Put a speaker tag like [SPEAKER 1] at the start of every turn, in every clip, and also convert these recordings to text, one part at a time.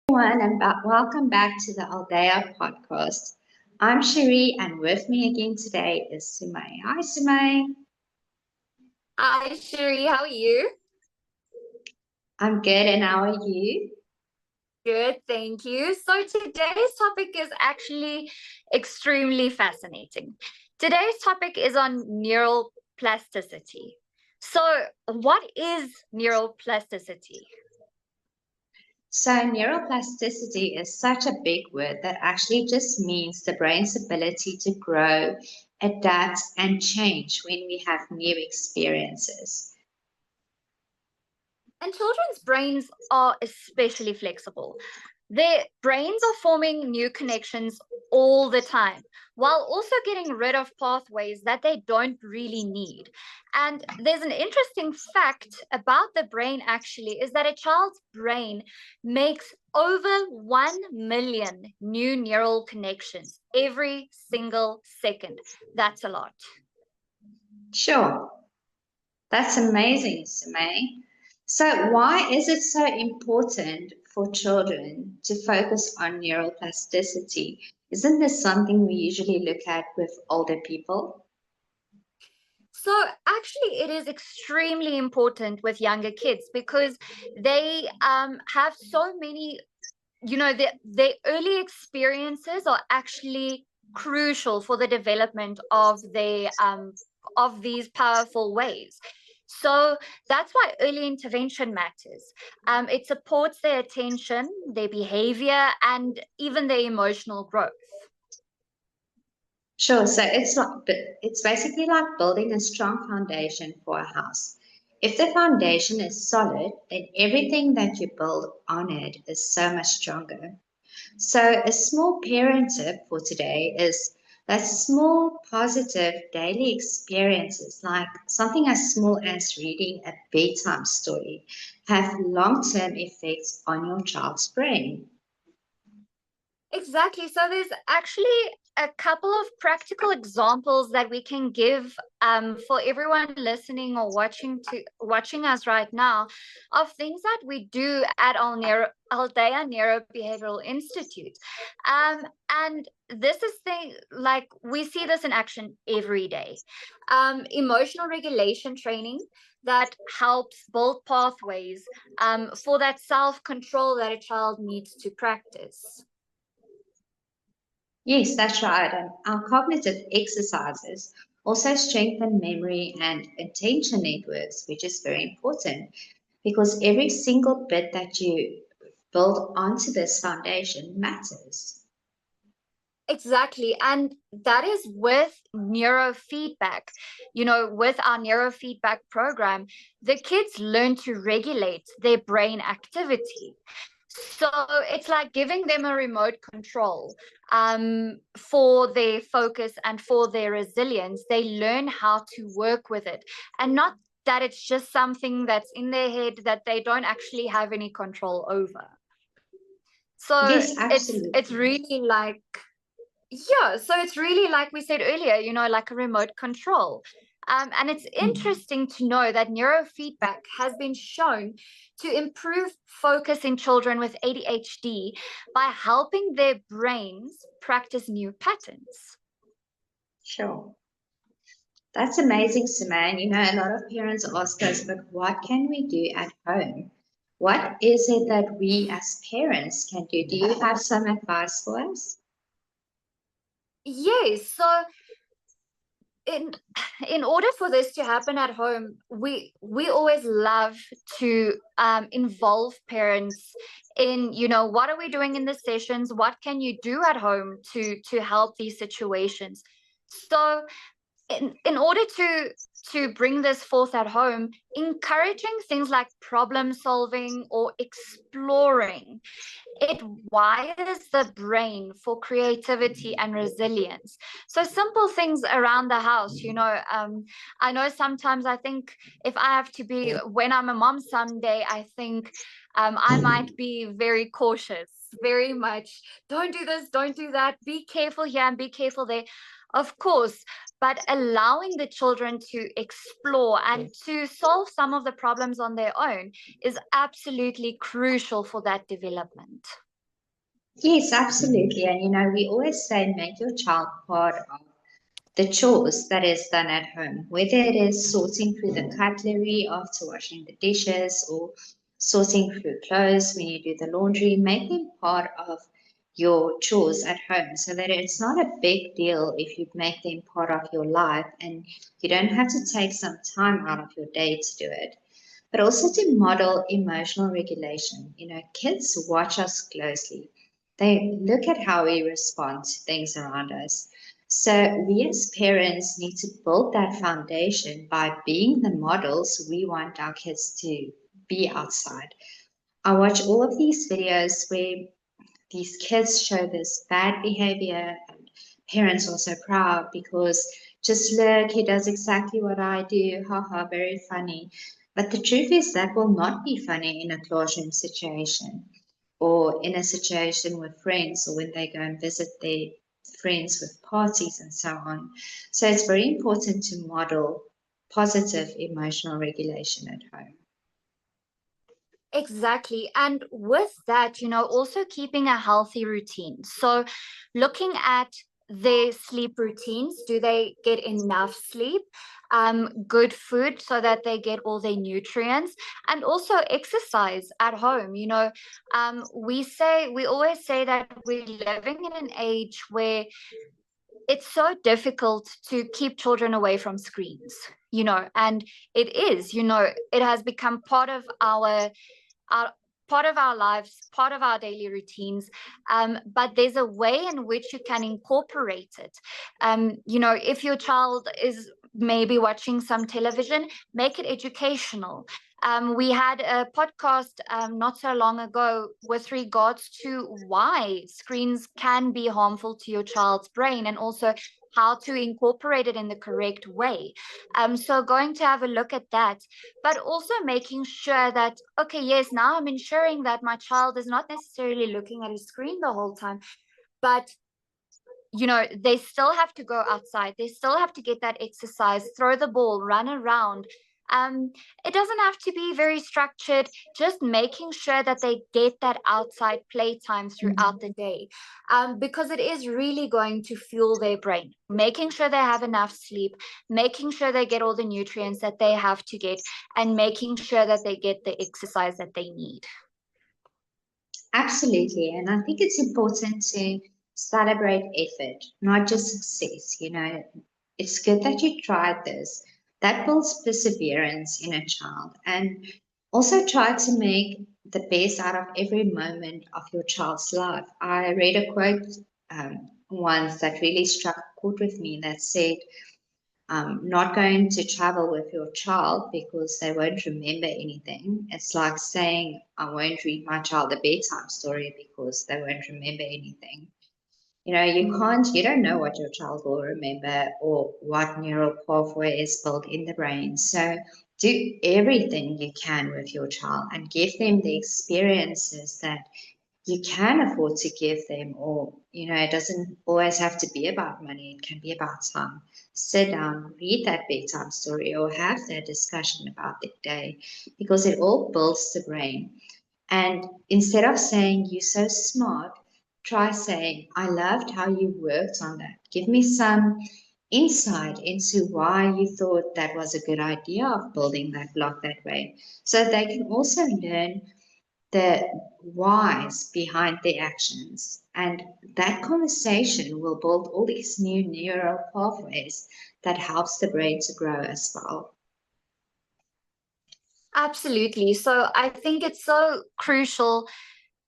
[SPEAKER 1] Everyone, and welcome back to the Aldeia Podcast. I'm Chérie, and with me again today is Sumé. Hi, Sumé.
[SPEAKER 2] Hi, Sherry. How are you?
[SPEAKER 1] I'm good, and how are you?
[SPEAKER 2] Good, thank you. So today's topic is actually extremely fascinating. Today's topic is on neural plasticity. So, what is neural plasticity?
[SPEAKER 1] So, neuroplasticity is such a big word that actually just means the brain's ability to grow, adapt, and change when we have new experiences.
[SPEAKER 2] And children's brains are especially flexible. Their brains are forming new connections all the time while also getting rid of pathways that they don't really need. And there's an interesting fact about the brain actually is that a child's brain makes over 1 million new neural connections every single second. That's a lot.
[SPEAKER 1] Sure, that's amazing, Sumé. So, why is it so important for children to focus on neuroplasticity? Isn't this something we usually look at with older people?
[SPEAKER 2] So actually, it is extremely important with younger kids because they have so many, their early experiences are actually crucial for the development of these powerful ways. So that's why early intervention matters. It supports their attention, their behavior, and even their emotional growth.
[SPEAKER 1] Sure. So it's basically like building a strong foundation for a house. If the foundation is solid, then everything that you build on it is so much stronger. So a small parent tip for today is that small positive daily experiences, like something as small as reading a bedtime story, have long-term effects on your child's brain.
[SPEAKER 2] Exactly. So there's actually a couple of practical examples that we can give for everyone listening or watching us right now of things that we do at Aldeia NeuroBehaviour Institute. And this is thing like we see this in action every day. Emotional regulation training that helps build pathways for that self-control that a child needs to practice.
[SPEAKER 1] Yes, that's right. And our cognitive exercises also strengthen memory and attention networks, which is very important because every single bit that you build onto this foundation matters.
[SPEAKER 2] Exactly. And that is with neurofeedback. With our neurofeedback program, the kids learn to regulate their brain activity. So it's like giving them a remote control for their focus and for their resilience. They learn how to work with it and not that it's just something that's in their head that they don't actually have any control over. So
[SPEAKER 1] Yes,
[SPEAKER 2] it's
[SPEAKER 1] absolutely.
[SPEAKER 2] really like yeah, so it's really like we said earlier, like a remote control. And it's
[SPEAKER 1] Mhm.
[SPEAKER 2] interesting to know that neurofeedback has been shown to improve focus in children with ADHD by helping their brains practice new patterns.
[SPEAKER 1] Sure. That's amazing, Simone. A lot of parents ask us, but what can we do at home? What is it that we as parents can do? Do you have some advice for us?
[SPEAKER 2] Yes, so in in order for this to happen at home, we always love to involve parents in what are we doing in the sessions, what can you do at home to help these situations. So in order to bring this forth at home, encouraging things like problem solving or exploring, it wires the brain for creativity and resilience. So simple things around the house, I know sometimes I think if I have to be, when I'm a mom someday, I think I might be very cautious, very much. Don't do this, don't do that. Be careful here and be careful there. Of course, but allowing the children to explore and to solve some of the problems on their own is absolutely crucial for that development.
[SPEAKER 1] Yes, absolutely. And we always say make your child part of the chores that is done at home, whether it is sorting through the cutlery after washing the dishes or sorting through clothes when you do the laundry, make them part of your chores at home so that it's not a big deal if you make them part of your life and you don't have to take some time out of your day to do it. But also to model emotional regulation. Kids watch us closely. They look at how we respond to things around us. So we as parents need to build that foundation by being the models we want our kids to be outside. I watch all of these videos where these kids show this bad behavior and parents are so proud because just look, he does exactly what I do, haha, very funny. But the truth is that will not be funny in a classroom situation or in a situation with friends or when they go and visit their friends with parties and so on. So it's very important to model positive emotional regulation at home.
[SPEAKER 2] Exactly. And with that, also keeping a healthy routine. So looking at their sleep routines, do they get enough sleep? Good food so that they get all their nutrients, and also exercise at home. We always say that we're living in an age where it's so difficult to keep children away from screens, and it is, it has become our part of our lives, part of our daily routines. But there's a way in which you can incorporate it. If your child is maybe watching some television, make it educational. We had a podcast not so long ago with regards to why screens can be harmful to your child's brain, and also how to incorporate it in the correct way. So going to have a look at that, but also making sure that, okay, yes, now I'm ensuring that my child is not necessarily looking at a screen the whole time, but they still have to go outside. They still have to get that exercise, throw the ball, run around. It doesn't have to be very structured, just making sure that they get that outside playtime throughout the day, because it is really going to fuel their brain. Making sure they have enough sleep, making sure they get all the nutrients that they have to get, and making sure that they get the exercise that they need.
[SPEAKER 1] Absolutely. And I think it's important to celebrate effort, not just success. It's good that you tried this. That builds perseverance in a child. And also try to make the best out of every moment of your child's life. I read a quote once that really struck a chord with me that said, not going to travel with your child because they won't remember anything. It's like saying, I won't read my child a bedtime story because they won't remember anything. You don't know what your child will remember or what neural pathway is built in the brain. So do everything you can with your child and give them the experiences that you can afford to give them, or it doesn't always have to be about money. It can be about time. Sit down, read that bedtime story, or have that discussion about the day, because it all builds the brain. And instead of saying you're so smart, try saying I loved how you worked on that. Give me some insight into why you thought that was a good idea of building that block that way, so they can also learn the whys behind the actions. And that conversation will build all these new neural pathways that helps the brain to grow as well.
[SPEAKER 2] Absolutely. So I think it's so crucial.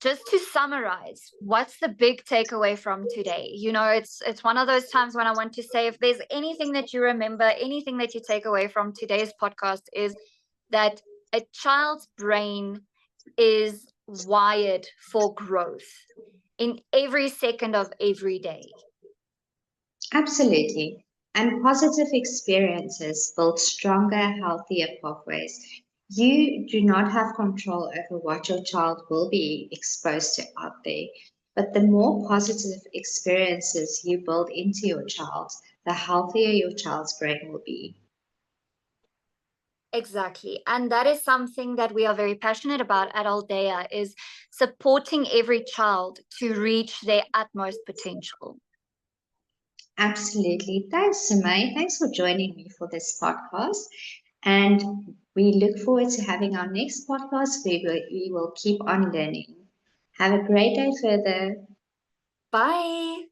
[SPEAKER 2] Just to summarize, what's the big takeaway from today? It's one of those times when I want to say, if there's anything that you remember, anything that you take away from today's podcast, is that a child's brain is wired for growth in every second of every day.
[SPEAKER 1] Absolutely. And positive experiences build stronger, healthier pathways. You do not have control over what your child will be exposed to out there, but the more positive experiences you build into your child, the healthier your child's brain will be.
[SPEAKER 2] Exactly. And that is something that we are very passionate about at Aldeia, is supporting every child to reach their utmost potential.
[SPEAKER 1] Absolutely. Thanks, Sumé. Thanks for joining me for this podcast. And we look forward to having our next podcast where we will keep on learning. Have a great day further.
[SPEAKER 2] Bye.